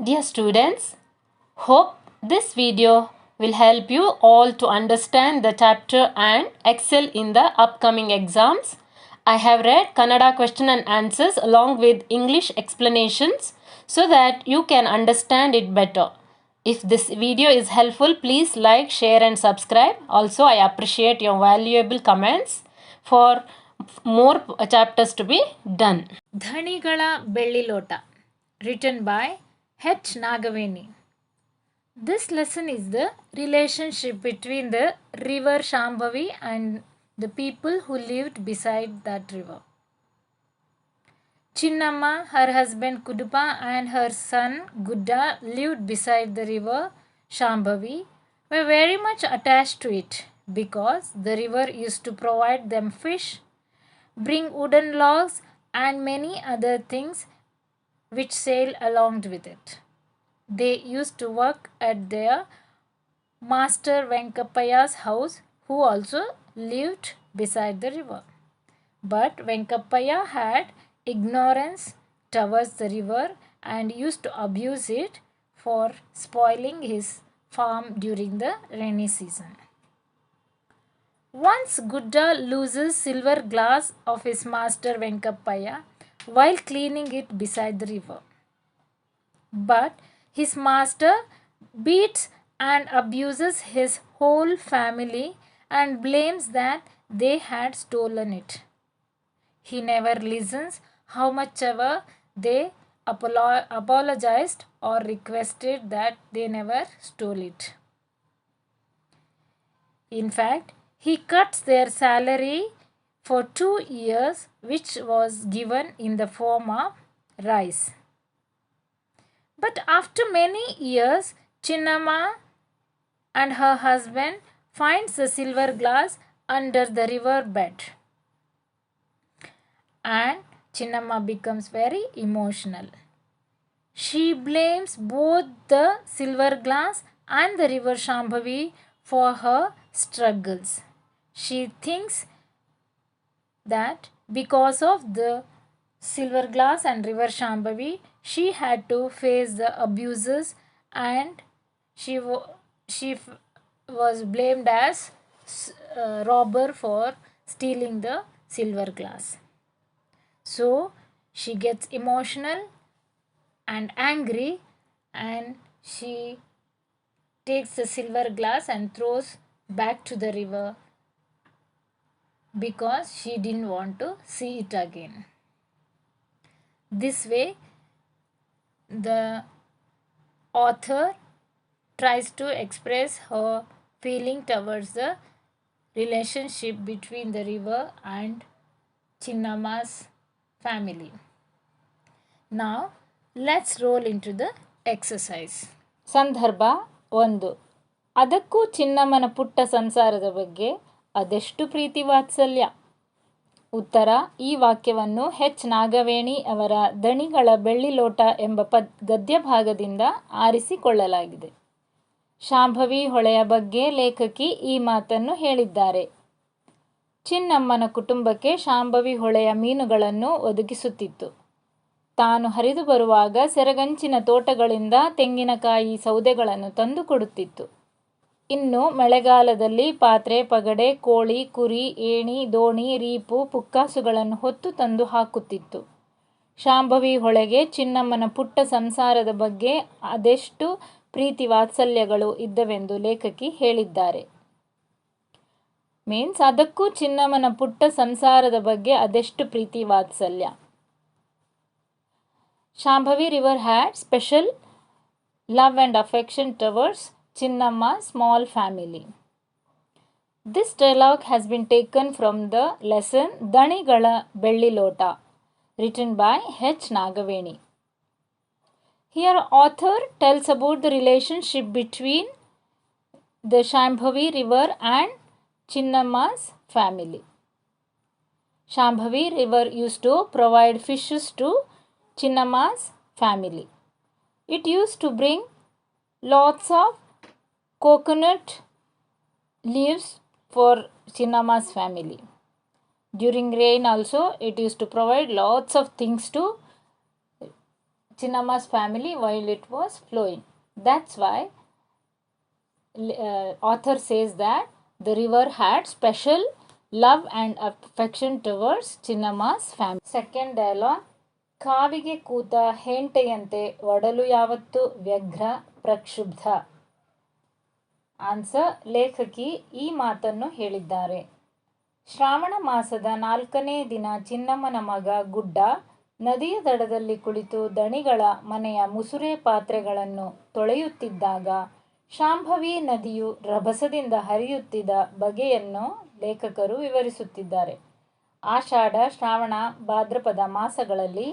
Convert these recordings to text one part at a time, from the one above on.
Dear students, hope this video will help you all to understand the chapter and excel in the upcoming exams. I have read Kannada question and answers along with English explanations so that you can understand it better. If this video is helpful, please like, share and subscribe. Also, I appreciate your valuable comments for more chapters to be done. ಧಣಿಗಳ ಬೆಳ್ಳಿ ಲೋಟ, written by H. Nagaveni. This lesson is the relationship between the river Shambhavi and the people who lived beside that river. Chinnamma, her husband Kudupa and her son Gudda lived beside the river Shambhavi, were very much attached to it because the river used to provide them fish, bring wooden logs and many other things which sail along with it. They used to work at their master Venkapaya's house, who also lived beside the river. But Venkapaya had ignorance towards the river and used to abuse it for spoiling his farm during the rainy season. Once Gudda loses silver glass of his master Venkapaya while cleaning it beside the river. But his master beats and abuses his whole family and blames that they had stolen it. He never listens how much ever they apologized or requested that they never stole it. In fact, he cuts their salary for 2 years, which was given in the form of rice. But after many years, Chinnamma and her husband finds the silver glass under the river bed. And Chinnamma becomes very emotional. She blames both the silver glass and the river Shambhavi for her struggles. She thinks that because of the silver glass and river Shambhavi, she had to face the abuses and she was blamed as robber for stealing the silver glass. So she gets emotional and angry and she takes the silver glass and throws back to the river because she didn't want to see it again. This way, the author tries to express her feeling towards the relationship between the river and Chinnamma's family. Now, let's roll into the exercise. ಸಂದರ್ಭ 1. ಅದಕ್ಕೂ ಚಿನ್ನಮ್ಮನ ಪುಟ್ಟ ಸಂಸಾರದ ಬಗ್ಗೆ ಅದೆಷ್ಟು ಪ್ರೀತಿ ವಾತ್ಸಲ್ಯ. ಉತ್ತರ. ಈ ವಾಕ್ಯವನ್ನು H. ನಾಗವೇಣಿ ಅವರ ದಣಿಗಳ ಬೆಳ್ಳಿ ಲೋಟ ಎಂಬ ಗದ್ಯ ಭಾಗದಿಂದ ಆರಿಸಿಕೊಳ್ಳಲಾಗಿದೆ. ಶಾಂಭವಿ ಹೊಳೆಯ ಬಗ್ಗೆ ಲೇಖಕಿ ಈ ಮಾತನ್ನು ಹೇಳಿದ್ದಾರೆ. ಚಿನ್ನಮ್ಮನ ಕುಟುಂಬಕ್ಕೆ ಶಾಂಭವಿ ಹೊಳೆಯ ಮೀನುಗಳನ್ನು ಒದಗಿಸುತ್ತಿತ್ತು. ತಾನು ಹರಿದು ಬರುವಾಗ ಸೆರಗಂಚಿನ ತೋಟಗಳಿಂದ ತೆಂಗಿನಕಾಯಿ ಸೌದೆಗಳನ್ನು ತಂದು ಕೊಡುತ್ತಿತ್ತು. ಇನ್ನು ಮಳೆಗಾಲದಲ್ಲಿ ಪಾತ್ರೆ, ಪಗಡೆ, ಕೋಳಿ, ಕುರಿ, ಏಣಿ, ದೋಣಿ, ರೀಪು, ಪುಕ್ಕಾಸುಗಳನ್ನು ಹೊತ್ತು ತಂದು ಹಾಕುತ್ತಿತ್ತು. ಶಾಂಭವಿ ಹೊಳೆಗೆ ಚಿನ್ನಮ್ಮನ ಪುಟ್ಟ ಸಂಸಾರದ ಬಗ್ಗೆ ಅದೆಷ್ಟು ಪ್ರೀತಿ ವಾತ್ಸಲ್ಯಗಳು ಇದ್ದವೆಂದು ಲೇಖಕಿ ಹೇಳಿದ್ದಾರೆ. ಮೀನ್ಸ್ ಅದಕ್ಕೂ ಚಿನ್ನಮ್ಮನ ಪುಟ್ಟ ಸಂಸಾರದ ಬಗ್ಗೆ ಅದೆಷ್ಟು ಪ್ರೀತಿ ವಾತ್ಸಲ್ಯ. Shambhavi river had special love and affection towards Chinnamma's small family. This dialogue has been taken from the lesson Dhanigala Belli Lota, written by H. Nagaveni. Here author tells about the relationship between the Shambhavi river and Chinnamma's family. Shambhavi river used to provide fishes to Chinnamma's family. It used to bring lots of coconut leaves for Chinnamma's family. During rain also, it used to provide lots of things to Chinnamma's family while it was flowing. That's why author says that the river had special love and affection towards Chinnamma's family. Second dialogue. ಕಾವಿಗೆ ಕೂತ ಹೆಂಟೆಯಂತೆ ಒಡಲು ಯಾವತ್ತು ವ್ಯಗ್ರ ಪ್ರಕ್ಷುಬ್ಧ. Answer. ಲೇಖಕಿ ಈ ಮಾತನ್ನು ಹೇಳಿದ್ದಾರೆ. ಶ್ರಾವಣ ಮಾಸದ 4ನೇ ದಿನ ಚಿನ್ನಮ್ಮನ ಮಗ ಗುಡ್ಡ ನದಿಯ ದಡದಲ್ಲಿ ಕುಳಿತು ದಣಿಗಳ ಮನೆಯ ಮುಸುರೆ ಪಾತ್ರೆಗಳನ್ನು ತೊಳೆಯುತ್ತಿದ್ದಾಗ ಶಾಂಭವಿ ನದಿಯು ರಭಸದಿಂದ ಹರಿಯುತ್ತಿದ್ದ ಬಗೆಯನ್ನು ಲೇಖಕರು ವಿವರಿಸುತ್ತಿದ್ದಾರೆ. ಆಷಾಢ, ಶ್ರಾವಣ, ಭಾದ್ರಪದ ಮಾಸಗಳಲ್ಲಿ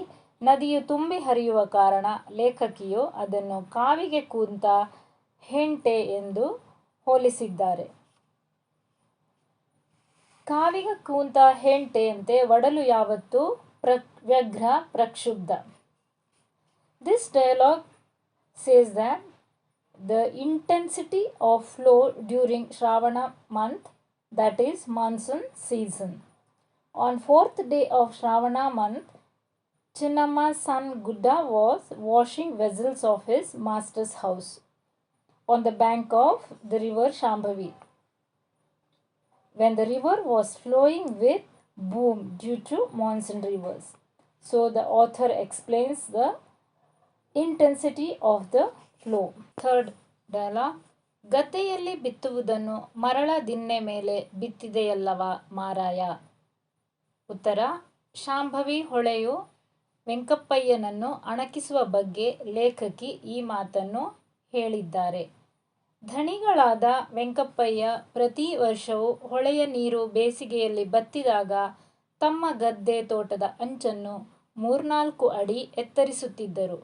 ನದಿಯು ತುಂಬಿ ಹರಿಯುವ ಕಾರಣ ಲೇಖಕಿಯು ಅದನ್ನು ಕಾವಿಗೆ ಕೂತ ಹೆಂಟೆ ಎಂದು ಹೋಲಿಸಿದ್ದಾರೆ. ಕಾವಿಗೆ ಕೂತ ಹೆಂಟೆಯಂತೆ ಒಡಲು ಯಾವತ್ತು ವ್ಯಗ್ರ ಪ್ರಕ್ಷುಬ್ಧ. This dialogue says that the intensity of flow during Shravana month, that is monsoon season. On 4th day of Shravana month, Chinnamma's son Gudda was washing vessels of his master's house on the bank of the river Shambhavi, when the river was flowing with boom due to monsoon rivers. So the author explains the intensity of the flow. Third dialogue. ಗದ್ದೆಯಲ್ಲಿ ಬಿತ್ತುವುದನ್ನು ಮರಳ ದಿನ್ನೆ ಮೇಲೆ ಬಿತ್ತಿದೆಯಲ್ಲವ ಮಾರಾಯ. ಉತ್ತರ. ಶಾಂಭವಿ ಹೊಳೆಯು ವೆಂಕಪ್ಪಯ್ಯನನ್ನು ಅಣಕಿಸುವ ಬಗ್ಗೆ ಲೇಖಕಿ ಈ ಮಾತನ್ನು ಹೇಳಿದ್ದಾರೆ. ಧಣಿಗಳಾದ ವೆಂಕಪ್ಪಯ್ಯ ಪ್ರತಿ ವರ್ಷವೂ ಹೊಳೆಯ ನೀರು ಬೇಸಿಗೆಯಲ್ಲಿ ಬತ್ತಿದಾಗ ತಮ್ಮ ಗದ್ದೆ ತೋಟದ ಅಂಚನ್ನು 3-4 ಅಡಿ ಎತ್ತರಿಸುತ್ತಿದ್ದರು.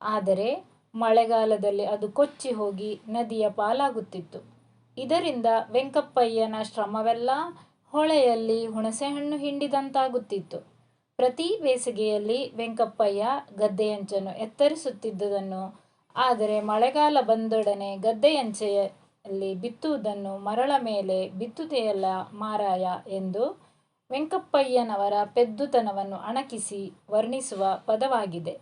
ಆದರೆ ಮಳೆಗಾಲದಲ್ಲಿ ಅದು ಕೊಚ್ಚಿ ಹೋಗಿ ನದಿಯ ಪಾಲಾಗುತ್ತಿತ್ತು. ಇದರಿಂದ ವೆಂಕಪ್ಪಯ್ಯನ ಶ್ರಮವೆಲ್ಲ ಹೊಳೆಯಲ್ಲಿ ಹುಣಸೆಹಣ್ಣು ಹಿಂಡಿದಂತಾಗುತ್ತಿತ್ತು. ಪ್ರತಿ ಬೇಸಿಗೆಯಲ್ಲಿ ವೆಂಕಪ್ಪಯ್ಯ ಗದ್ದೆಯಂಚನ್ನು ಎತ್ತರಿಸುತ್ತಿದ್ದುದನ್ನು, ಆದರೆ ಮಳೆಗಾಲ ಬಂದೊಡನೆ ಗದ್ದೆಯಂಚೆಯಲ್ಲಿ ಬಿತ್ತುವುದನ್ನು ಮರಳ ಮೇಲೆ ಬಿತ್ತುವುದೆಯಲ್ಲ ಮಾರಾಯ ಎಂದು ವೆಂಕಪ್ಪಯ್ಯನವರ ಪೆದ್ದುತನವನ್ನು ಅಣಕಿಸಿ ವರ್ಣಿಸುವ ಪದವಾಗಿದೆ.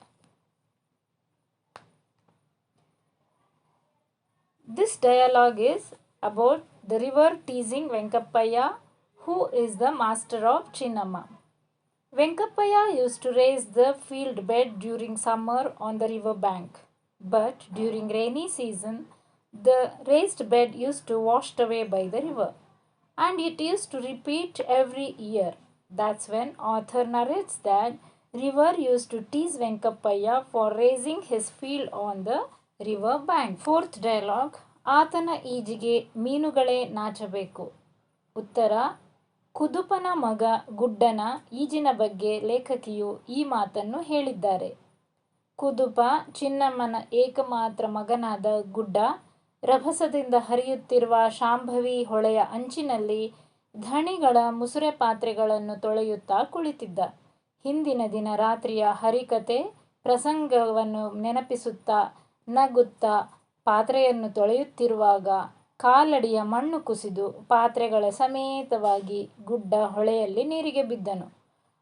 This dialogue is about the river teasing Venkappayya, who is the master of Chinnamma. Venkappayya used to raise the field bed during summer on the river bank, but during rainy season the raised bed used to washed away by the river, and it used to repeat every year. That's when author narrates that river used to tease Venkappayya for raising his field on the river bank. Fourth dialogue. ಆತನ ಈಜಿಗೆ ಮೀನುಗಳೇ ನಾಚಬೇಕು. ಉತ್ತರ. ಕುದುಪನ ಮಗ ಗುಡ್ಡನ ಈಜಿನ ಬಗ್ಗೆ ಲೇಖಕಿಯು ಈ ಮಾತನ್ನು ಹೇಳಿದ್ದಾರೆ. ಕುದುಪ ಚಿನ್ನಮ್ಮನ ಏಕಮಾತ್ರ ಮಗನಾದ ಗುಡ್ಡ ರಭಸದಿಂದ ಹರಿಯುತ್ತಿರುವ ಶಾಂಭವಿ ಹೊಳೆಯ ಅಂಚಿನಲ್ಲಿ ಧಣಿಗಳ ಮುಸುರೆ ಪಾತ್ರೆಗಳನ್ನು ತೊಳೆಯುತ್ತಾ ಕುಳಿತಿದ್ದ. ಹಿಂದಿನ ದಿನ ರಾತ್ರಿಯ ಹರಿಕತೆ ಪ್ರಸಂಗವನ್ನು ನೆನಪಿಸುತ್ತಾ ನಗುತ್ತಾ ಪಾತ್ರೆಯನ್ನು ತೊಳೆಯುತ್ತಿರುವಾಗ ಕಾಲಡಿಯ ಮಣ್ಣು ಕುಸಿದು ಪಾತ್ರೆಗಳ ಸಮೇತವಾಗಿ ಗುಡ್ಡ ಹೊಳೆಯಲ್ಲಿ ನೀರಿಗೆ ಬಿದ್ದನು.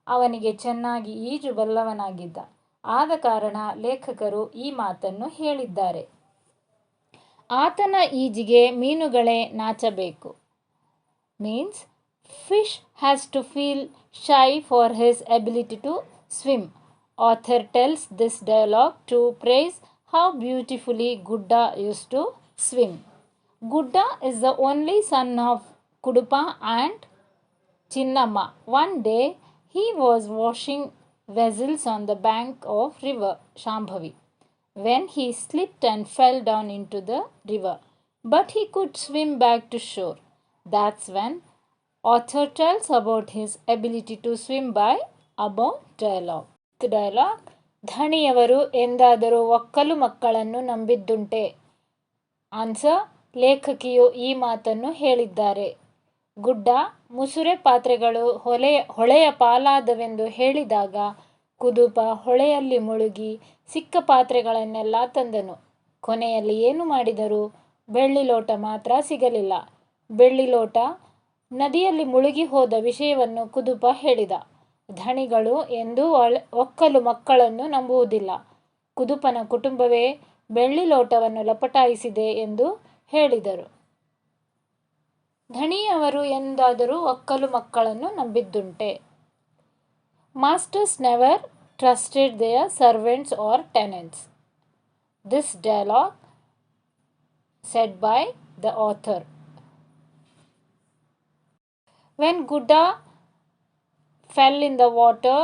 ಅವನಿಗೆ ಚೆನ್ನಾಗಿ ಈಜು ಬಲ್ಲವನಾಗಿದ್ದ. ಆದ ಕಾರಣ ಲೇಖಕರು ಈ ಮಾತನ್ನು ಹೇಳಿದ್ದಾರೆ. ಆತನ ಈಜಿಗೆ ಮೀನುಗಳೇ ನಾಚಬೇಕು means fish has to feel shy for his ability to swim. Author tells this dialogue to praise how beautifully Gudda used to swim. Gudda is the only son of Kudupa and Chinnamma. One day he was washing vessels on the bank of river Shambhavi when he slipped and fell down into the river, but he could swim back to shore. That's when author tells about his ability to swim by above dialogue. Dialogue. ಧಣಿಯವರು ಎಂದಾದರೂ ಒಕ್ಕಲು ಮಕ್ಕಳನ್ನು ನಂಬಿದ್ದುಂಟೆ. Answer. ಲೇಖಕಿಯು ಈ ಮಾತನ್ನು ಹೇಳಿದ್ದಾರೆ. ಗುಡ್ಡ ಮುಸುರೆ ಪಾತ್ರೆಗಳು ಹೊಳೆಯ ಪಾಲಾದವೆಂದು ಹೇಳಿದಾಗ ಕುದುಪ ಹೊಳೆಯಲ್ಲಿ ಮುಳುಗಿ ಸಿಕ್ಕ ಪಾತ್ರೆಗಳನ್ನೆಲ್ಲ ತಂದನು. ಕೊನೆಯಲ್ಲಿ ಏನು ಮಾಡಿದರು? ಬೆಳ್ಳಿ ಲೋಟ ಮಾತ್ರ ಸಿಗಲಿಲ್ಲ. ಬೆಳ್ಳಿ ಲೋಟ ನದಿಯಲ್ಲಿ ಮುಳುಗಿ ಹೋದ ವಿಷಯವನ್ನು ಕುದುಪ ಹೇಳಿದ. ಧಣಿಗಳು ಎಂದೂ ಒಕ್ಕಲು ಮಕ್ಕಳನ್ನು ನಂಬುವುದಿಲ್ಲ. ಕುದುಪನ ಕುಟುಂಬವೇ ಬೆಳ್ಳಿ ಲೋಟವನ್ನು ಲಪಟಾಯಿಸಿದೆ ಎಂದು ಹೇಳಿದರು. ಧಣಿಯವರು ಎಂದಾದರೂ ಒಕ್ಕಲು ಮಕ್ಕಳನ್ನು ನಂಬಿದ್ದುಂಟೆ? Masters never trusted their servants or tenants. This dialogue said by the author. When Gudda fell in the water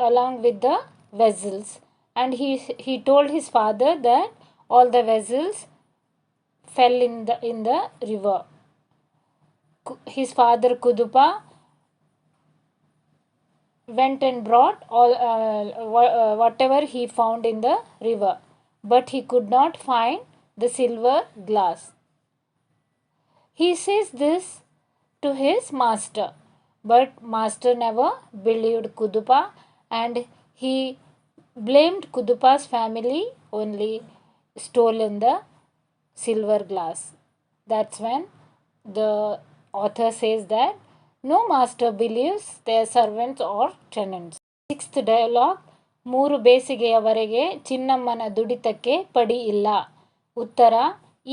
along with the vessels, and he told his father that all the vessels fell in the river. His father Kudupa went and brought all whatever he found in the river, but he could not find the silver glass. He says this to his master, but master never believed Kudupa, and he blamed Kudupa's family only stolen the silver glass. That's when the author says that no master believes their servants or tenants. Sixth dialogue, 3 ಬೇಸಿಗೆಯವರೆಗೆ ಚಿನ್ನಮ್ಮನ ದುಡಿತಕ್ಕೆ ಪಡಿ ಇಲ್ಲ. ಉತ್ತರ,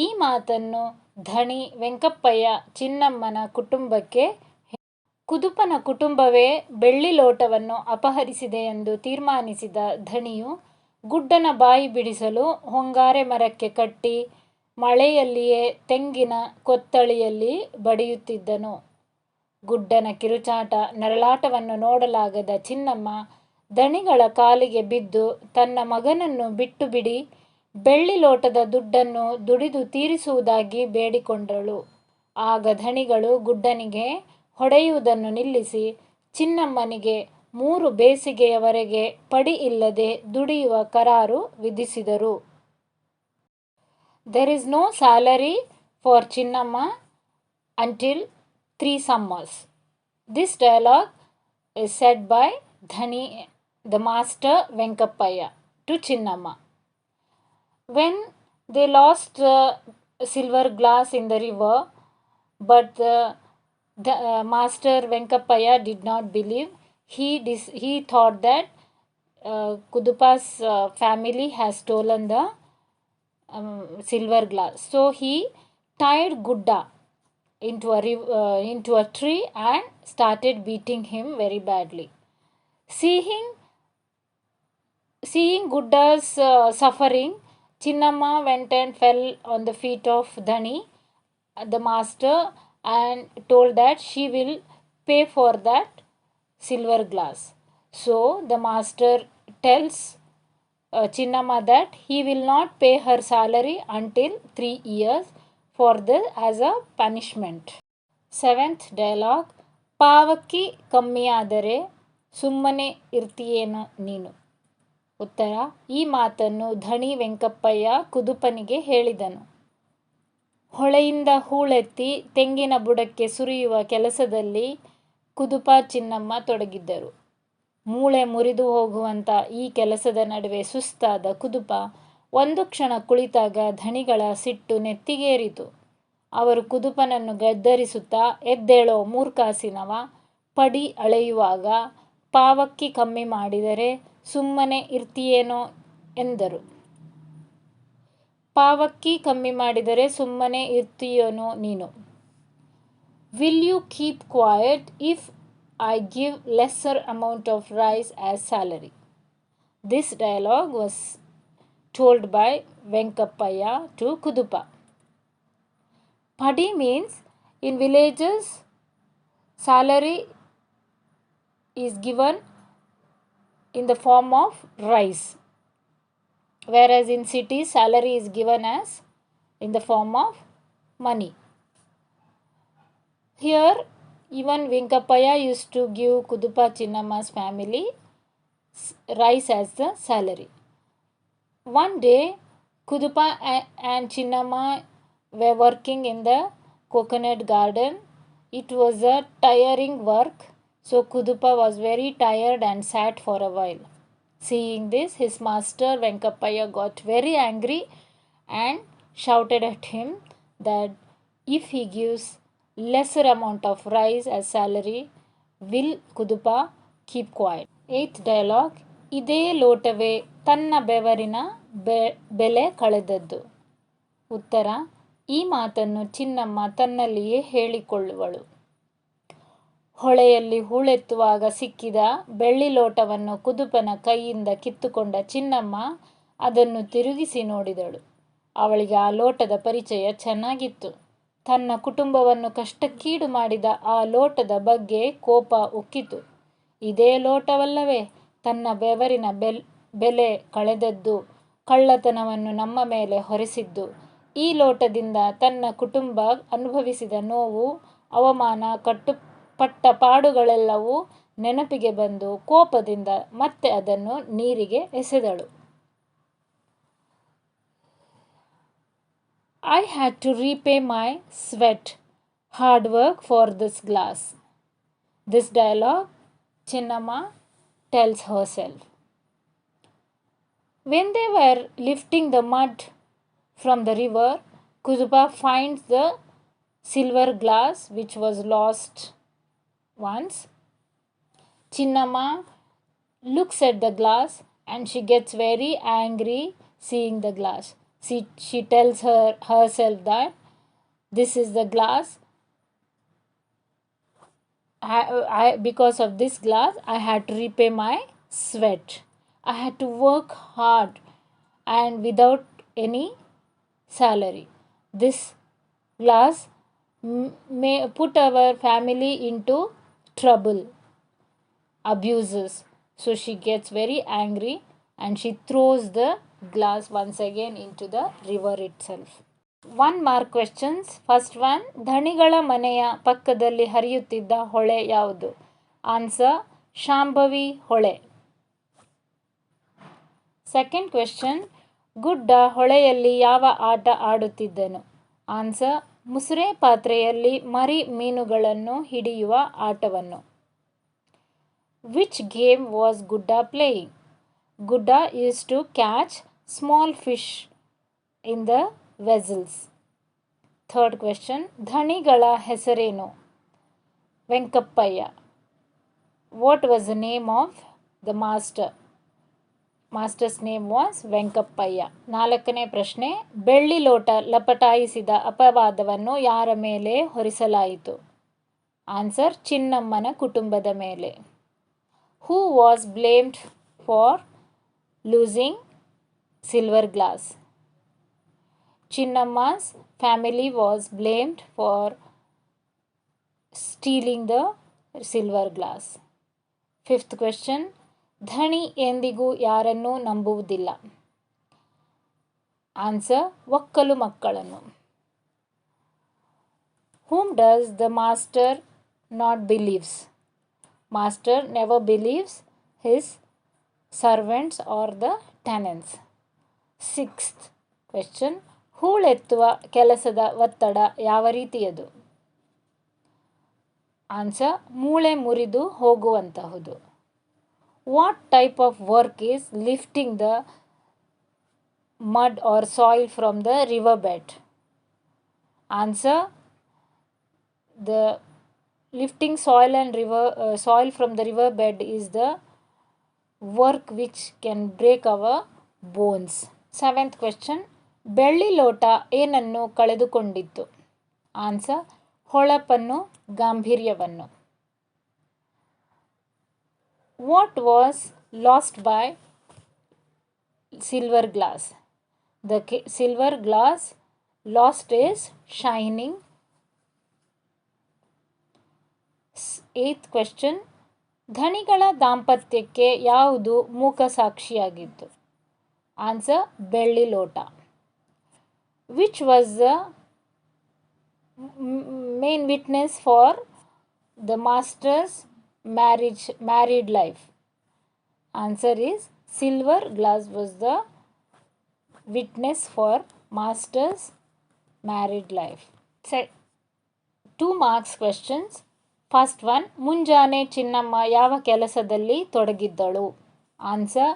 ಈ ಮಾತನ್ನು ಧಣಿ ವೆಂಕಪ್ಪಯ್ಯ ಚಿನ್ನಮ್ಮನ ಕುಟುಂಬಕ್ಕೆ ಕುದುಪನ ಕುಟುಂಬವೇ ಬೆಳ್ಳಿ ಲೋಟವನ್ನು ಅಪಹರಿಸಿದೆ ಎಂದು ತೀರ್ಮಾನಿಸಿದ ಧಣಿಯು ಗುಡ್ಡನ ಬಾಯಿ ಬಿಡಿಸಲು ಹೊಂಗಾರೆ ಮರಕ್ಕೆ ಕಟ್ಟಿ ಮಳೆಯಲ್ಲಿಯೇ ತೆಂಗಿನ ಕೊತ್ತಳಿಯಲ್ಲಿ ಬಡಿಯುತ್ತಿದ್ದನು. ಗುಡ್ಡನ ಕಿರುಚಾಟ ನರಳಾಟವನ್ನು ನೋಡಲಾಗದ ಚಿನ್ನಮ್ಮ ಧಣಿಗಳ ಕಾಲಿಗೆ ಬಿದ್ದು ತನ್ನ ಮಗನನ್ನು ಬಿಟ್ಟು ಬಿಡಿ, ಬೆಳ್ಳಿ ಲೋಟದ ದುಡ್ಡನ್ನು ದುಡಿದು ತೀರಿಸುವುದಾಗಿ ಬೇಡಿಕೊಂಡಳು. ಆಗ ಧಣಿಗಳು ಗುಡ್ಡನಿಗೆ ಹೊಡೆಯುವುದನ್ನು ನಿಲ್ಲಿಸಿ ಚಿನ್ನಮ್ಮನಿಗೆ 3 ಬೇಸಿಗೆಯವರೆಗೆ ಪಡಿ ಇಲ್ಲದೆ ದುಡಿಯುವ ಕರಾರು ವಿಧಿಸಿದರು. There is no salary for Chinnamma until 3 summers. This dialogue is said by Dhani, the master Venkappaya, to Chinnamma. When they lost silver glass in the river, but the master Venkappaya did not believe. He thought that Kudupa's family has stolen the silver glass. So he tied Gudda into a tree and started beating him very badly. Seeing Gudda's suffering, Chinnamma went and fell on the feet of Dhani, the master, and told that she will pay for that silver glass. So the master tells Chinnamma that he will not pay her salary until 3 years as a punishment. 7th dialogue, ಪಾವಕ್ಕಿ ಕಮ್ಮಿಯಾದರೆ ಸುಮ್ಮನೆ ಇರ್ತೀಯೇನೋ ನೀನು. ಉತ್ತರ, ಈ ಮಾತನ್ನು ಧಣಿ ವೆಂಕಪ್ಪಯ್ಯ ಕುದುಪನಿಗೆ ಹೇಳಿದನು. ಹೊಳೆಯಿಂದ ಹೂಳೆತ್ತಿ ತೆಂಗಿನ ಬುಡಕ್ಕೆ ಸುರಿಯುವ ಕೆಲಸದಲ್ಲಿ ಕುದುಪ ಚಿನ್ನಮ್ಮ ತೊಡಗಿದ್ದರು. ಮೂಳೆ ಮುರಿದು ಹೋಗುವಂಥ ಈ ಕೆಲಸದ ನಡುವೆ ಸುಸ್ತಾದ ಕುದುಪ ಒಂದು ಕ್ಷಣ ಕುಳಿತಾಗ ಧಣಿಗಳ ಸಿಟ್ಟು ನೆತ್ತಿಗೇರಿತು. ಅವರು ಕುದುಪನನ್ನು ಗದ್ದರಿಸುತ್ತಾ, ಎದ್ದೇಳೋ ಮೂರ್ಖಾಸಿನವ, ಪಡಿ ಅಳೆಯುವಾಗ ಪಾವಕ್ಕಿ ಕಮ್ಮಿ ಮಾಡಿದರೆ ಸುಮ್ಮನೆ ಇರ್ತೀಯೇನೋ ಎಂದರು. ಪಾವಕ್ಕಿ ಕಮ್ಮಿ ಮಾಡಿದರೆ ಸುಮ್ಮನೆ ಇರ್ತೀಯೇನೋ ನೀನು. Will you keep quiet if I give lesser amount of rice as salary? This dialogue was told by Venkappaya to Kudupa. Padi means in villages salary is given in the form of rice, whereas in cities salary is given as in the form of money. Here even Venkappaya used to give Kudupa Chinnamma's family rice as the salary. One day Kudupa and Chinnamma were working in the coconut garden. It was a tiring work, so Kudupa was very tired and sat for a while. Seeing this, his master Venkappaya got very angry and shouted at him that if he gives lesser amount of rice as salary, will Kudupa keep quiet. 8th dialogue, ಇದೇ ಲೋಟವೇ ತನ್ನ ಬೆವರಿನ ಬೆಲೆ ಕಳೆದದ್ದು. ಉತ್ತರ: ಈ ಮಾತನ್ನು ಚಿನ್ನಮ್ಮ ತನ್ನಲ್ಲಿಯೇ ಹೇಳಿಕೊಳ್ಳುವಳು. ಹೊಳೆಯಲ್ಲಿ ಹೂಳೆತ್ತುವಾಗ ಸಿಕ್ಕಿದ ಬೆಳ್ಳಿ ಲೋಟವನ್ನು ಕುದುಪನ ಕೈಯಿಂದ ಕಿತ್ತುಕೊಂಡ ಚಿನ್ನಮ್ಮ ಅದನ್ನು ತಿರುಗಿಸಿ ನೋಡಿದಳು. ಅವಳಿಗೆ ಆ ಲೋಟದ ಪರಿಚಯ ಚೆನ್ನಾಗಿತ್ತು. ತನ್ನ ಕುಟುಂಬವನ್ನು ಕಷ್ಟಕ್ಕೀಡು ಮಾಡಿದ ಆ ಲೋಟದ ಬಗ್ಗೆ ಕೋಪ ಉಕ್ಕಿತು. ಇದೇ ಲೋಟವಲ್ಲವೇ ತನ್ನ ಬೆವರಿನ ಬೆಲೆ ಕಳೆದದ್ದು, ಕಳ್ಳತನವನ್ನು ನಮ್ಮ ಮೇಲೆ ಹೊರಿಸಿದ್ದು. ಈ ಲೋಟದಿಂದ ತನ್ನ ಕುಟುಂಬ ಅನುಭವಿಸಿದ ನೋವು, ಅವಮಾನ, ಪಟ್ಟ ಪಾಡುಗಳೆಲ್ಲವೂ ನೆನಪಿಗೆ ಬಂದು ಕೋಪದಿಂದ ಮತ್ತೆ ಅದನ್ನು ನೀರಿಗೆ ಎಸೆದಳು. I had to repay my sweat, hard work for this glass. This dialogue Chinnamma tells herself. When they were lifting the mud from the river, Kudupa finds the silver glass which was lost once. Chinnamma looks at the glass and she gets very angry seeing the glass. She tells herself that this is the glass. Because of this glass, I had to repay my sweat. I had to work hard and without any salary. This glass may put our family into trouble, abuses. So she gets very angry and she throws the glass once again into the river itself. 1 mark questions. First one, ಧಣಿಗಳ ಮನೆಯ ಪಕ್ಕದಲ್ಲಿ ಹರಿಯುತ್ತಿದ್ದ ಹೊಳೆ ಯಾವುದು? Answer: Shambhavi ಹೊಳೆ. Second question, ಗುಡ್ಡ ಹೊಳೆಯಲ್ಲಿ ಯಾವ ಆಟ ಆಡುತ್ತಿದ್ದನು? Answer: ಮುಸುರೆ ಪಾತ್ರೆಯಲ್ಲಿ ಮರಿ ಮೀನುಗಳನ್ನು ಹಿಡಿಯುವ ಆಟವನ್ನು. Which game was Gudda playing? Gudda used to catch small fish in the vessels. Third question, ಧಣಿಗಳ ಹೆಸರೇನು? Venkappayya. What was the name of the master? Master's name was Venkappayya. 4ನೇ ಪ್ರಶ್ನೆ, ಬೆಳ್ಳಿ ಲೋಟ ಲಪಟಾಯಿಸಿದ ಅಪವಾದವನ್ನು ಯಾರ ಮೇಲೆ ಹೊರಿಸಲಾಯಿತು? ಆನ್ಸರ್: ಚಿನ್ನಮ್ಮನ ಕುಟುಂಬದ ಮೇಲೆ. Who was blamed for losing silver glass? Chinnamma's family was blamed for stealing the silver glass. Fifth question, ಧಣಿ ಎಂದಿಗೂ ಯಾರನ್ನೂ ನಂಬುವುದಿಲ್ಲ. ಆನ್ಸರ್: ಒಕ್ಕಲು ಮಕ್ಕಳನ್ನು. Whom does the master not believes? Master never believes his servants or the tenants. Sixth question, ಹೂಳೆತ್ತುವ ಕೆಲಸದ ಒತ್ತಡ ಯಾವ ರೀತಿಯದು? Answer: ಮೂಳೆ ಮುರಿದು ಹೋಗುವಂತಹುದು. What type of work is lifting the mud or soil from the riverbed? Answer: the lifting soil from the riverbed is the work which can break our bones. 7th question, ಬೆಳ್ಳಿ ಲೋಟ ಏನನ್ನು ಕಳೆದುಕೊಂಡಿತ್ತು? Answer: ಹೊಳಪನ್ನು, ಗಾಂಭೀರ್ಯವನ್ನು. What was lost by silver glass? The silver glass lost is shining. 8th question, ಧಣಿಗಳ ದಾಂಪತ್ಯಕ್ಕೆ ಯಾವುದು ಮೂಕ ಸಾಕ್ಷಿಯಾಗಿತ್ತು? Answer: ಬೆಳ್ಳಿ ಲೋಟ. Which was the main witness for the master's married life? Answer is silver glass was the witness for master's married life. 2 marks questions. First one, ಮುಂಜಾನೆ ಚಿನ್ನಮ್ಮ ಯಾವ ಕೆಲಸದಲ್ಲಿ ತೊಡಗಿದ್ದಳು? Answer: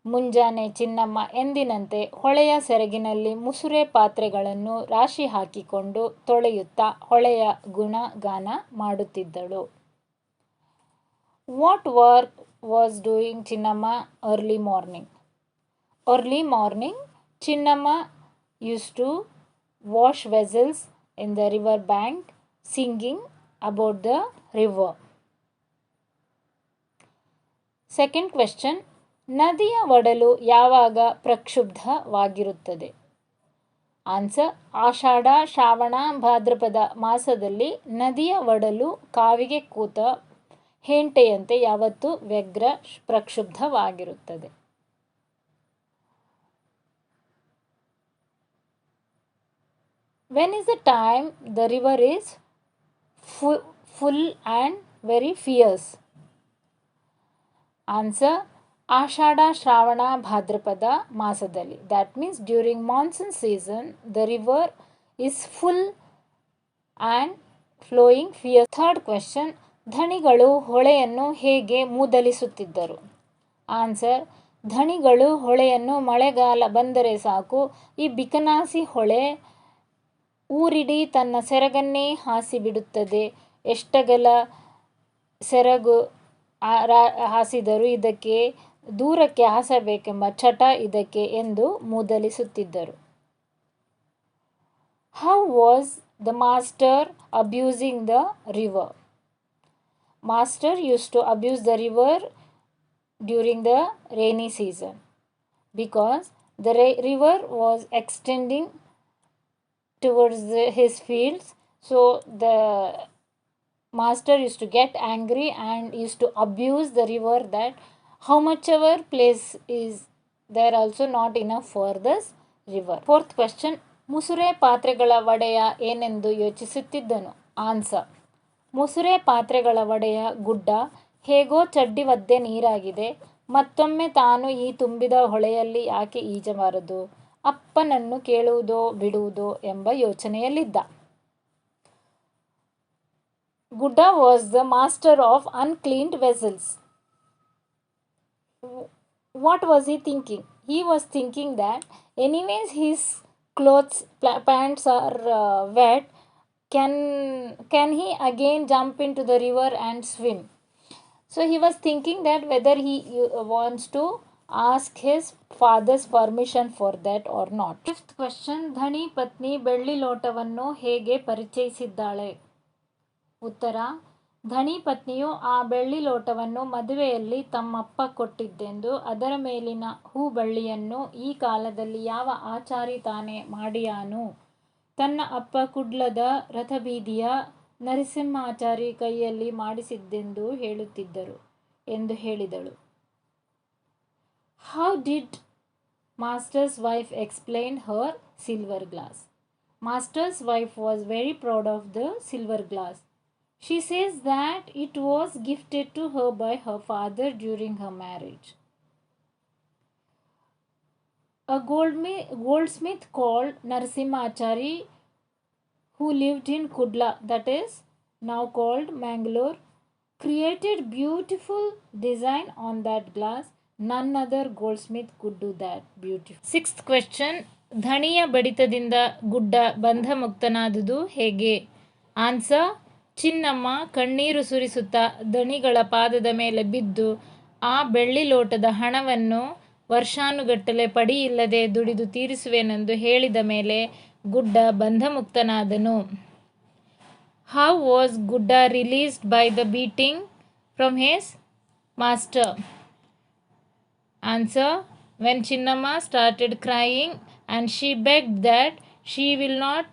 ಮುಂಜಾನೆ ಚಿನ್ನಮ್ಮ ಎಂದಿನಂತೆ ಹೊಳೆಯ ಸೆರಗಿನಲ್ಲಿ ಮುಸುರೆ ಪಾತ್ರೆಗಳನ್ನು ರಾಶಿ ಹಾಕಿಕೊಂಡು ತೊಳೆಯುತ್ತಾ ಹೊಳೆಯ ಗುಣಗಾನ ಮಾಡುತ್ತಿದ್ದಳು. What was doing Chinnamma early morning? Early morning, Chinnamma used to wash vessels in the river bank, singing about the river. Second question, ನದಿಯ ಒಡಲು ಯಾವಾಗ ಪ್ರಕ್ಷುಬ್ಧವಾಗಿರುತ್ತದೆ? ಆನ್ಸರ್, ಆಷಾಢ, ಶ್ರಾವಣ, ಭಾದ್ರಪದ ಮಾಸದಲ್ಲಿ ನದಿಯ ಒಡಲು ಕಾವಿಗೆ ಕೂತ ಹೆಂಟೆಯಂತೆ ಯಾವತ್ತೂ ವ್ಯಗ್ರ ಪ್ರಕ್ಷುಬ್ಧವಾಗಿರುತ್ತದೆ. When is the time the river is full and very fierce? Answer, ಆಷಾಢ, ಶ್ರಾವಣ, ಭಾದ್ರಪದ ಮಾಸದಲ್ಲಿ. That means during monsoon season the river is full and flowing fierce. Third question, ಧಣಿಗಳು ಹೊಳೆಯನ್ನು ಹೇಗೆ ಮೂದಲಿಸುತ್ತಿದ್ದರು? ಆನ್ಸರ್, ಧಣಿಗಳು ಹೊಳೆಯನ್ನು ಮಳೆಗಾಲ ಬಂದರೆ ಸಾಕು ಈ ಬಿಕನಾಸಿ ಹೊಳೆ ಊರಿಡೀ ತನ್ನ ಸೆರಗನ್ನೇ ಹಾಸಿಬಿಡುತ್ತದೆ. ಎಷ್ಟಗಲ ಸೆರಗು ಹಾಸಿದರೂ ಇದಕ್ಕೆ ದೂರಕ್ಕೆ ಹಾಸಬೇಕೆಂಬ ಚಟ ಇದಕ್ಕೆ ಎಂದು ಮೂದಲಿಸುತ್ತಿದ್ದರು. How was the master abusing the river? Master used to abuse the river during the rainy season because the river was extending towards his fields. So the master used to get angry and used to abuse the river, that how much ever place is there also not enough for this river. Fourth question, ಮುಸುರೆ ಪಾತ್ರೆಗಳ ಒಡೆಯ ಏನೆಂದು ಯೋಚಿಸುತ್ತಿದ್ದನು? Answer, ಮುಸುರೆ ಪಾತ್ರೆಗಳ ಒಡೆಯ ಗುಡ್ಡ ಹೇಗೋ ಚಡ್ಡಿ ಒದ್ದೆ ನೀರಾಗಿದೆ, ಮತ್ತೊಮ್ಮೆ ತಾನು ಈ ತುಂಬಿದ ಹೊಳೆಯಲ್ಲಿ ಯಾಕೆ ಈಜಬಾರದು, ಅಪ್ಪನನ್ನು ಕೇಳುವುದೋ ಬಿಡುವುದೋ ಎಂಬ ಯೋಚನೆಯಲ್ಲಿದ್ದ. Gudda was the master of uncleaned vessels. What was he thinking? He was thinking that anyways his clothes, pants are wet. Can he again jump into the river and swim? So he was thinking that whether he wants to ask his father's permission for that or not. Fifth question, ಧಣಿ ಪತ್ನಿ ಬೆಳ್ಳಿ ಲೋಟವನ್ನು ಹೇಗೆ ಪರಿಚಯಿಸಿದ್ದಾಳೆ? ಉತ್ತರ, ಧಣಿ ಪತ್ನಿಯು ಆ ಬೆಳ್ಳಿ ಲೋಟವನ್ನು ಮದುವೆಯಲ್ಲಿ ತಮ್ಮಪ್ಪ ಕೊಟ್ಟಿದ್ದೆಂದು, ಅದರ ಮೇಲಿನ ಹೂಬಳ್ಳಿಯನ್ನು ಈ ಕಾಲದಲ್ಲಿ ಯಾವ ಆಚಾರಿ ತಾನೇ ಮಾಡಿಯಾನು, ತನ್ನ ಅಪ್ಪ ಕುಡ್ಲದ ರಥಬೀದಿಯ ನರಸಿಂಹಾಚಾರಿ ಕೈಯಲ್ಲಿ ಮಾಡಿಸಿದ್ದೆಂದು ಹೇಳುತ್ತಿದ್ದರು ಎಂದು ಹೇಳಿದಳು. How did master's wife explain her silver glass? Master's wife was very proud of the silver glass. She says that it was gifted to her by her father during her marriage. A goldsmith called Narasimhachari, who lived in Kudla, that is now called Mangalore, created beautiful design on that glass. None other goldsmith could do that beautiful. Sixth question, ಧಣಿಯ ಬಡಿತದಿಂದ ಗುಡ್ಡ ಬಂಧಮುಕ್ತನಾದುದು ಹೇಗೆ? Answer, ಚಿನ್ನಮ್ಮ ಕಣ್ಣೀರು ಸುರಿಸುತ್ತಾ ಧಣಿಗಳ ಪಾದದ ಮೇಲೆ ಬಿದ್ದು ಆ ಬೆಳ್ಳಿ ಲೋಟದ ಹಣವನ್ನು ವರ್ಷಾನುಗಟ್ಟಲೆ ಪಡಿಯಿಲ್ಲದೆ ದುಡಿದು ತೀರಿಸುವೆನೆಂದು ಹೇಳಿದ ಮೇಲೆ ಗುಡ್ಡ ಬಂಧಮುಕ್ತನಾದನು. How was Gudda released by the beating from his master? Answer, when Chinnamma started crying and she begged that she will not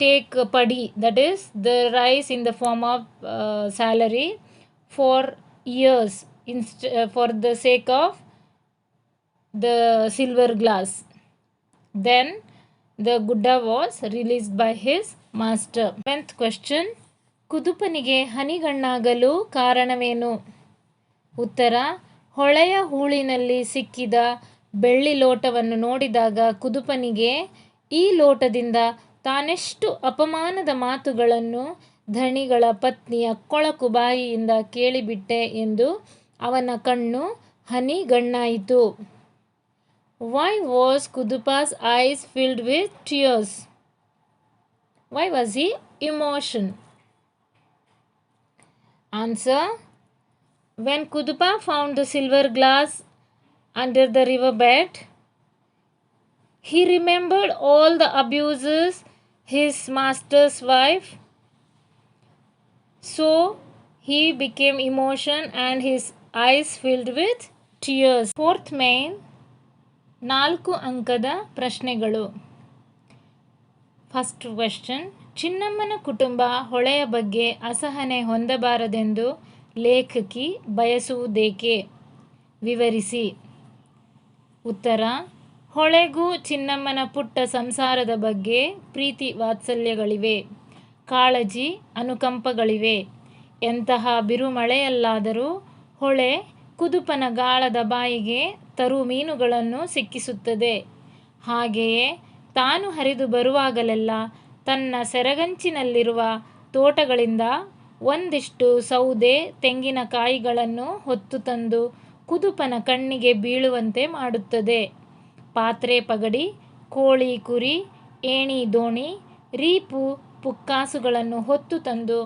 take padi, that is the rice in the form of salary, for years for the sake of the silver glass. Then the Gudda was released by his master. 10th question, ಕುದುಪನಿಗೆ ಹನಿಗಣ್ಣಾಗಲು ಕಾರಣವೇನು? ಉತ್ತರ, ಹೊಳೆಯ ಹೂಳಿನಲ್ಲಿ ಸಿಕ್ಕಿದ ಬೆಳ್ಳಿ ಲೋಟವನ್ನು ನೋಡಿದಾಗ ಕುದುಪನಿಗೆ ಈ ಲೋಟದಿಂದ ತಾನೆಷ್ಟು ಅಪಮಾನದ ಮಾತುಗಳನ್ನು ಧಣಿಗಳ ಪತ್ನಿಯ ಕೊಳಕು ಬಾಯಿಯಿಂದ ಕೇಳಿಬಿಟ್ಟೆ ಎಂದು ಅವನ ಕಣ್ಣು ಹನಿಗಣ್ಣಾಯಿತು. Why was Kudupa's eyes filled with tears? Why was he emotional? Answer, When Kudupa found the silver glass under the riverbed, he remembered all the abuses his master's wife. So he became emotion and his eyes filled with tears. Fourth main 4 ಅಂಕದ ಪ್ರಶ್ನೆಗಳು. First question, ಚಿನ್ನಮ್ಮನ ಕುಟುಂಬ ಹೊಳೆಯ ಬಗ್ಗೆ ಅಸಹನೆ ಹೊಂದಬಾರದೆಂದು ಲೇಖಕಿ ಬಯಸುವುದೇಕೆ? ವಿವರಿಸಿ. ಉತ್ತರ, ಹೊಳೆಗೂ ಚಿನ್ನಮ್ಮನ ಪುಟ್ಟ ಸಂಸಾರದ ಬಗ್ಗೆ ಪ್ರೀತಿ ವಾತ್ಸಲ್ಯಗಳಿವೆ, ಕಾಳಜಿ ಅನುಕಂಪಗಳಿವೆ. ಎಂತಹ ಬಿರುಮಳೆಯಲ್ಲಾದರೂ ಹೊಳೆ ಕುದುಪನ ಗಾಳದ ಬಾಯಿಗೆ ತರು ಮೀನುಗಳನ್ನು ಸಿಕ್ಕಿಸುತ್ತದೆ. ಹಾಗೆಯೇ ತಾನು ಹರಿದು ಬರುವಾಗಲೆಲ್ಲ ತನ್ನ ಸೆರಗಂಚಿನಲ್ಲಿರುವ ತೋಟಗಳಿಂದ ಒಂದಿಷ್ಟು ಸೌದೆ ತೆಂಗಿನಕಾಯಿಗಳನ್ನು ಹೊತ್ತು ತಂದು ಕುದುಪನ ಕಣ್ಣಿಗೆ ಬೀಳುವಂತೆ ಮಾಡುತ್ತದೆ. ಪಾತ್ರೆ ಪಗಡಿ, ಕೋಳಿ ಕುರಿ, ಏಣಿ ದೋಣಿ, ರೀಪು ಪುಕ್ಕಾಸುಗಳನ್ನು ಹೊತ್ತು ತಂದು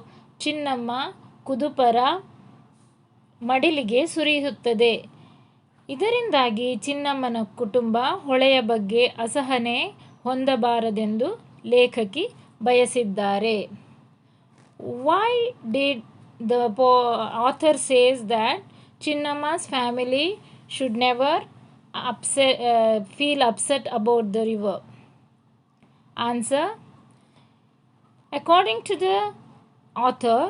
ಚಿನ್ನಮ್ಮ ಕುದುಪರ ಮಡಿಲಿಗೆ ಸುರಿಯುತ್ತದೆ. ಇದರಿಂದಾಗಿ ಚಿನ್ನಮ್ಮನ ಕುಟುಂಬ ಹೊಳೆಯ ಬಗ್ಗೆ ಅಸಹನೆ ಹೊಂದಬಾರದೆಂದು ಲೇಖಕಿ ಬಯಸಿದ್ದಾರೆ. Why did the author says that Chinnamma's family should never feel upset about the river? Answer. According to the author,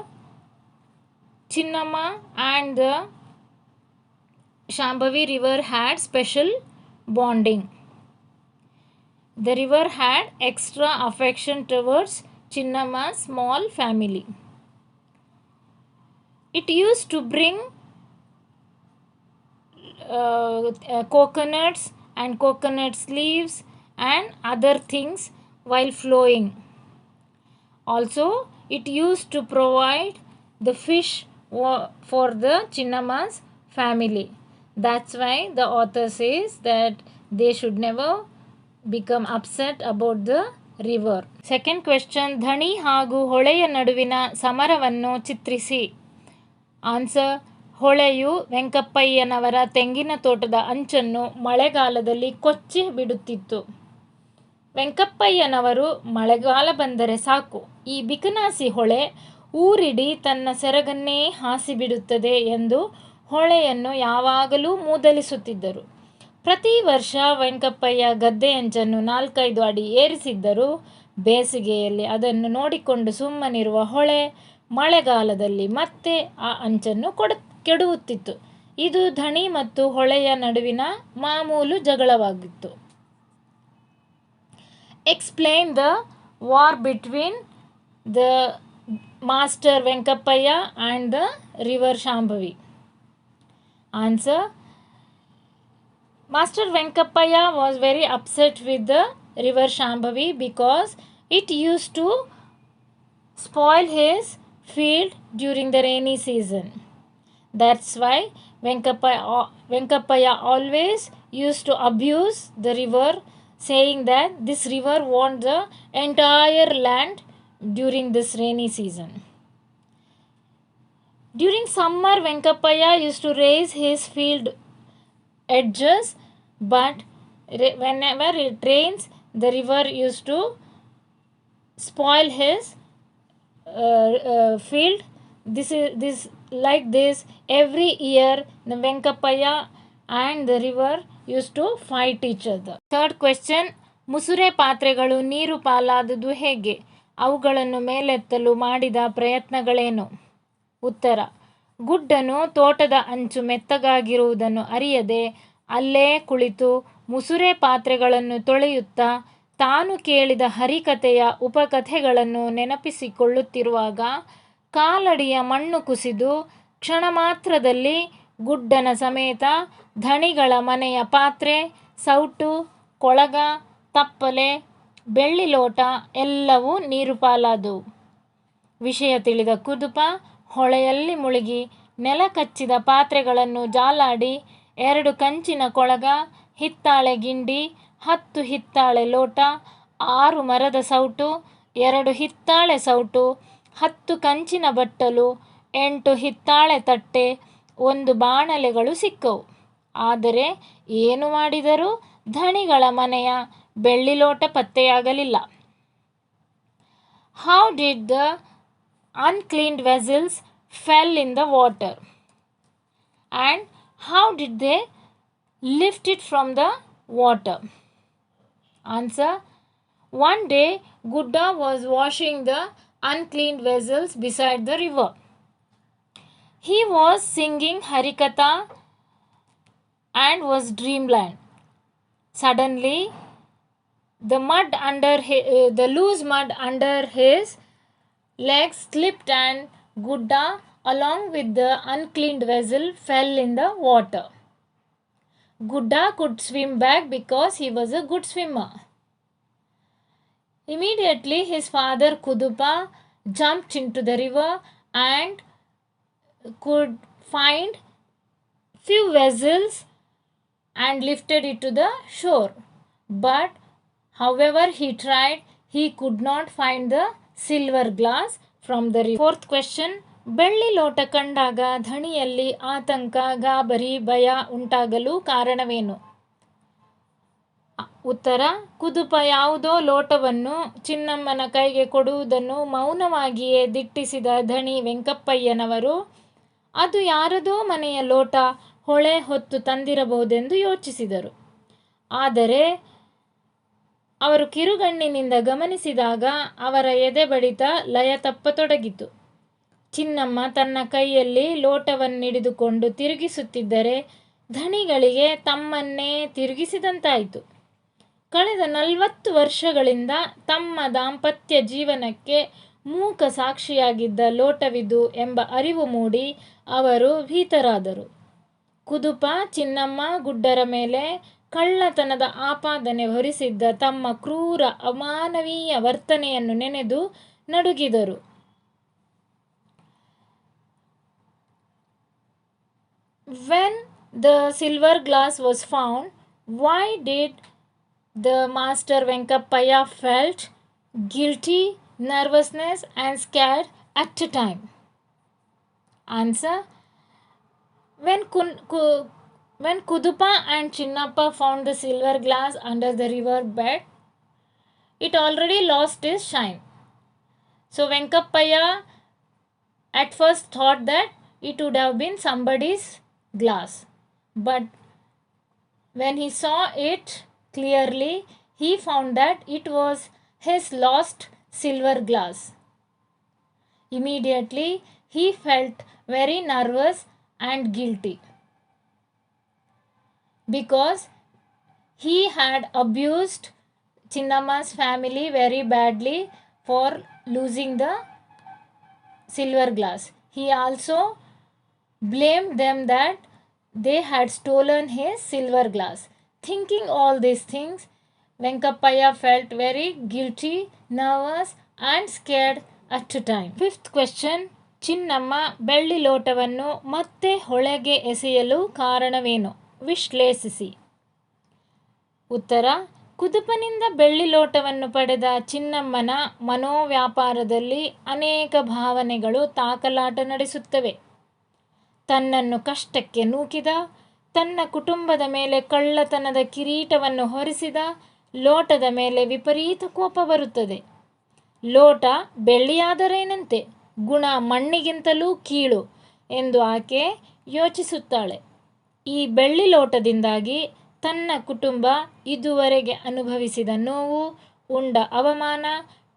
Chinnamma and the Shambhavi river had special bonding. The river had extra affection towards Chinnamma's small family. It used to bring coconuts and coconut leaves and other things while flowing. Also, it used to provide the fish for the Chinnamma's family. That's why the author says that they should never become upset about the river. Second question, ಧಣಿ ಹಾಗೂ ಹೊಳೆಯ ನಡುವಿನ ಸಮರವನ್ನು ಚಿತ್ರಿಸಿ. Answer. ಹೊಳೆಯು ವೆಂಕಪ್ಪಯ್ಯನವರ ತೆಂಗಿನ ತೋಟದ ಅಂಚನ್ನು ಮಳೆಗಾಲದಲ್ಲಿ ಕೊಚ್ಚಿ ಬಿಡುತ್ತಿತ್ತು. ವೆಂಕಪ್ಪಯ್ಯನವರು ಮಳೆಗಾಲ ಬಂದರೆ ಸಾಕು, ಈ ಬಿಕನಾಸಿ ಹೊಳೆ ಊರಿಡಿ ತನ್ನ ಸೆರಗನ್ನೇ ಹಾಸಿಬಿಡುತ್ತದೆ ಎಂದು ಹೊಳೆಯನ್ನು ಯಾವಾಗಲೂ ಮೂದಲಿಸುತ್ತಿದ್ದರು. ಪ್ರತಿ ವರ್ಷ ವೆಂಕಪ್ಪಯ್ಯ ಗದ್ದೆಯಂಚನ್ನು 4-5 ಅಡಿ ಏರಿಸಿದ್ದರೂ ಬೇಸಿಗೆಯಲ್ಲಿ ಅದನ್ನು ನೋಡಿಕೊಂಡು ಸುಮ್ಮನಿರುವ ಹೊಳೆ ಮಳೆಗಾಲದಲ್ಲಿ ಮತ್ತೆ ಆ ಅಂಚನ್ನು ಕೆಡವುತ್ತಿತ್ತು. ಇದು ಧಣಿ ಮತ್ತು ಹೊಳೆಯ ನಡುವಿನ ಮಾಮೂಲು ಜಗಳವಾಗಿತ್ತು. Explain the war between the Master Venkapaya and the river Shambhavi. Answer. Master Venkapaya was very upset with the river Shambhavi because it used to spoil his field during the rainy season. That's why Venkapaya always used to abuse the river, saying that this river wants the entire land during this rainy season. During summer, Venkapaya used to raise his field edges, but whenever it rains, the river used to spoil his field. This like this every year the Venkapaya and the river used to fight each other. Third question, ಮುಸುರೆ ಪಾತ್ರೆಗಳು ನೀರು ಪಾಲಾದುದು ಹೇಗೆ? ಅವುಗಳನ್ನು ಮೇಲೆತ್ತಲು ಮಾಡಿದ ಪ್ರಯತ್ನಗಳೇನು? ಉತ್ತರ. ಗುಡ್ಡನು ತೋಟದ ಅಂಚು ಮೆತ್ತಗಾಗಿರುವುದನ್ನು ಅರಿಯದೆ ಅಲ್ಲೇ ಕುಳಿತು ಮುಸುರೆ ಪಾತ್ರೆಗಳನ್ನು ತೊಳೆಯುತ್ತಾ ತಾನು ಕೇಳಿದ ಹರಿಕಥೆಯ ಉಪಕಥೆಗಳನ್ನು ನೆನಪಿಸಿಕೊಳ್ಳುತ್ತಿರುವಾಗ ಕಾಲಡಿಯ ಮಣ್ಣು ಕುಸಿದು ಕ್ಷಣ ಮಾತ್ರದಲ್ಲಿ ಗುಡ್ಡನ ಸಮೇತ ಧಣಿಗಳ ಮನೆಯ ಪಾತ್ರೆ, ಸೌಟು, ಕೊಳಗ, ತಪ್ಪಲೆ, ಬೆಳ್ಳಿ ಲೋಟ ಎಲ್ಲವೂ ನೀರು ಪಾಲಾದವು. ವಿಷಯ ತಿಳಿದ ಕುದುಪ ಹೊಳೆಯಲ್ಲಿ ಮುಳುಗಿ ನೆಲ ಕಚ್ಚಿದ ಪಾತ್ರೆಗಳನ್ನು ಜಾಲಾಡಿ 2 ಕಂಚಿನ ಕೊಳಗ, ಹಿತ್ತಾಳೆ ಗಿಂಡಿ, 10 ಹಿತ್ತಾಳೆ ಲೋಟ, 6 ಮರದ ಸೌಟು, 2 ಹಿತ್ತಾಳೆ ಸೌಟು, 10 ಕಂಚಿನ ಬಟ್ಟಲು, 8 ಹಿತ್ತಾಳೆ ತಟ್ಟೆ, ಒಂದು ಬಾಣಲೆಗಳು ಸಿಕ್ಕವು. ಆದರೆ ಏನು ಮಾಡಿದರೂ ಧಣಿಗಳ ಮನೆಯ ಬೆಳ್ಳಿ ಲೋಟ ಪತ್ತೆಯಾಗಲಿಲ್ಲ. How did the uncleaned vessels fell in the water? And how did they lift it from the water? Answer. One day, Gudda was washing the uncleaned vessels beside the river. He was singing Harikatha and was dreamland. Suddenly, the loose mud under his legs slipped and Gudda, along with the uncleaned vessel, fell in the water. Gudda could swim back because he was a good swimmer. Immediately his father Kudupa jumped into the river and could find few vessels and lifted it to the shore. But however he tried, he could not find the silver glass from the river. Fourth question. ಬೆಳ್ಳಿ ಲೋಟ ಕಂಡಾಗ ಧಣಿಯಲ್ಲಿ ಆತಂಕ, ಗಾಬರಿ, ಭಯ ಉಂಟಾಗಲು ಕಾರಣವೇನು? ಉತ್ತರ. ಕುದುಪ ಯಾವುದೋ ಲೋಟವನ್ನು ಚಿನ್ನಮ್ಮನ ಕೈಗೆ ಕೊಡುವುದನ್ನು ಮೌನವಾಗಿಯೇ ದಿಟ್ಟಿಸಿದ ಧಣಿ ವೆಂಕಪ್ಪಯ್ಯನವರು ಅದು ಯಾರದೋ ಮನೆಯ ಲೋಟ ಹೊಳೆ ಹೊತ್ತು ತಂದಿರಬಹುದೆಂದು ಯೋಚಿಸಿದರು. ಆದರೆ ಅವರು ಕಿರುಗಣ್ಣಿನಿಂದ ಗಮನಿಸಿದಾಗ ಅವರ ಎದೆ ಬಡಿತ ಲಯ ತಪ್ಪತೊಡಗಿತು. ಚಿನ್ನಮ್ಮ ತನ್ನ ಕೈಯಲ್ಲಿ ಲೋಟವನ್ನಿಡಿದುಕೊಂಡು ತಿರುಗಿಸುತ್ತಿದ್ದರೆ ಧಣಿಗಳಿಗೆ ತಮ್ಮನ್ನೇ ತಿರುಗಿಸಿದಂತಾಯಿತು. ಕಳೆದ 40 ವರ್ಷಗಳಿಂದ ತಮ್ಮ ದಾಂಪತ್ಯ ಜೀವನಕ್ಕೆ ಮೂಕ ಸಾಕ್ಷಿಯಾಗಿದ್ದ ಲೋಟವಿದು ಎಂಬ ಅರಿವು ಮೂಡಿ ಅವರು ಭೀತರಾದರು. ಕುದುಪ, ಚಿನ್ನಮ್ಮ ಗುಡ್ಡರ ಮೇಲೆ ಕಳ್ಳತನದ ಆಪಾದನೆ ಹೊರಿಸಿದ್ದ ತಮ್ಮ ಕ್ರೂರ ಅಮಾನವೀಯ ವರ್ತನೆಯನ್ನು ನೆನೆದು ನಡುಗಿದರು. When the silver glass was found, why did the master Venkappaya felt guilty, nervousness and scared at a time? Answer. When Kudupa and Chinnappa found the silver glass under the river bed, it already lost its shine. So Venkappaya at first thought that it would have been somebody's glass. But when he saw it clearly, he found that it was his lost silver glass. Immediately, he felt very nervous and guilty because he had abused Chinnamma's family very badly for losing the silver glass. He also blamed them that they had stolen his silver glass. Thinking all these things, Venkappaya felt very guilty, nervous and scared at a time. Fifth question. ಚಿನ್ನಮ್ಮ ಬೆಳ್ಳಿ ಲೋಟವನ್ನು ಮತ್ತೆ ಹೊಳೆಗೆ ಎಸೆಯಲು ಕಾರಣವೇನು? ವಿಶ್ಲೇಷಿಸಿ. ಉತ್ತರ. ಕುದುಪನಿಂದ ಬೆಳ್ಳಿ ಲೋಟವನ್ನು ಪಡೆದ ಚಿನ್ನಮ್ಮನ ಮನೋವ್ಯಾಪಾರದಲ್ಲಿ ಅನೇಕ ಭಾವನೆಗಳು ತಾಕಲಾಟ ನಡೆಸುತ್ತವೆ. ತನ್ನನ್ನು ಕಷ್ಟಕ್ಕೆ ನೂಕಿದ, ತನ್ನ ಕುಟುಂಬದ ಮೇಲೆ ಕಳ್ಳತನದ ಕಿರೀಟವನ್ನು ಹೊರಿಸಿದ ಲೋಟದ ಮೇಲೆ ವಿಪರೀತ ಕೋಪ ಬರುತ್ತದೆ. ಲೋಟ ಬೆಳ್ಳಿಯಾದರೇನಂತೆ, ಗುಣ ಮಣ್ಣಿಗಿಂತಲೂ ಕೀಳು ಎಂದು ಆಕೆ ಯೋಚಿಸುತ್ತಾಳೆ. ಈ ಬೆಳ್ಳಿ ಲೋಟದಿಂದಾಗಿ ತನ್ನ ಕುಟುಂಬ ಇದುವರೆಗೆ ಅನುಭವಿಸಿದ ನೋವು, ಉಂಡ ಅವಮಾನ,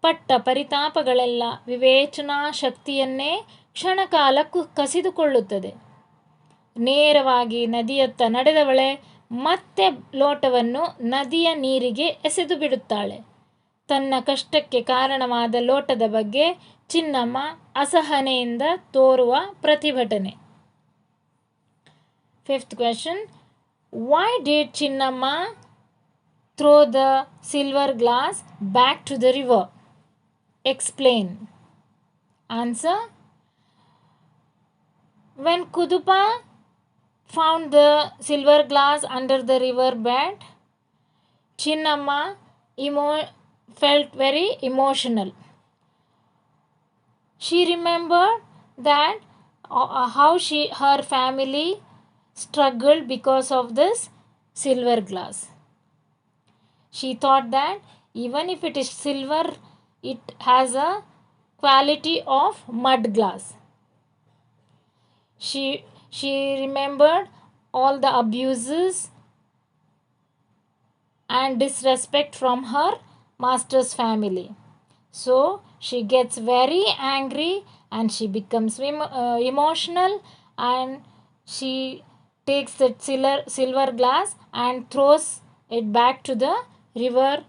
ಪಟ್ಟ ಪರಿತಾಪಗಳೆಲ್ಲ ವಿವೇಚನಾ ಶಕ್ತಿಯನ್ನೇ ಕ್ಷಣಕಾಲ ಕಸಿದುಕೊಳ್ಳುತ್ತದೆ. ನೇರವಾಗಿ ನದಿಯತ್ತ ನಡೆದವಳೆ ಮತ್ತೆ ಲೋಟವನ್ನು ನದಿಯ ನೀರಿಗೆ ಎಸೆದು ಬಿಡುತ್ತಾಳೆ. ತನ್ನ ಕಷ್ಟಕ್ಕೆ ಕಾರಣವಾದ ಲೋಟದ ಬಗ್ಗೆ ಚಿನ್ನಮ್ಮ ಅಸಹನೆಯಿಂದ ತೋರುವ ಪ್ರತಿಭಟನೆ. Fifth question. Why did Chinnamma throw the silver glass back to the river? Explain. Answer. When Kudupa found the silver glass under the river bed, Chinnamma felt very emotional. She remembered that how her family struggled because of this silver glass. She thought that even if it is silver, it has a quality of mud glass. She remembered all the abuses and disrespect from her master's family. So she gets very angry and she becomes emotional, and she takes that silver glass and throws it back to the river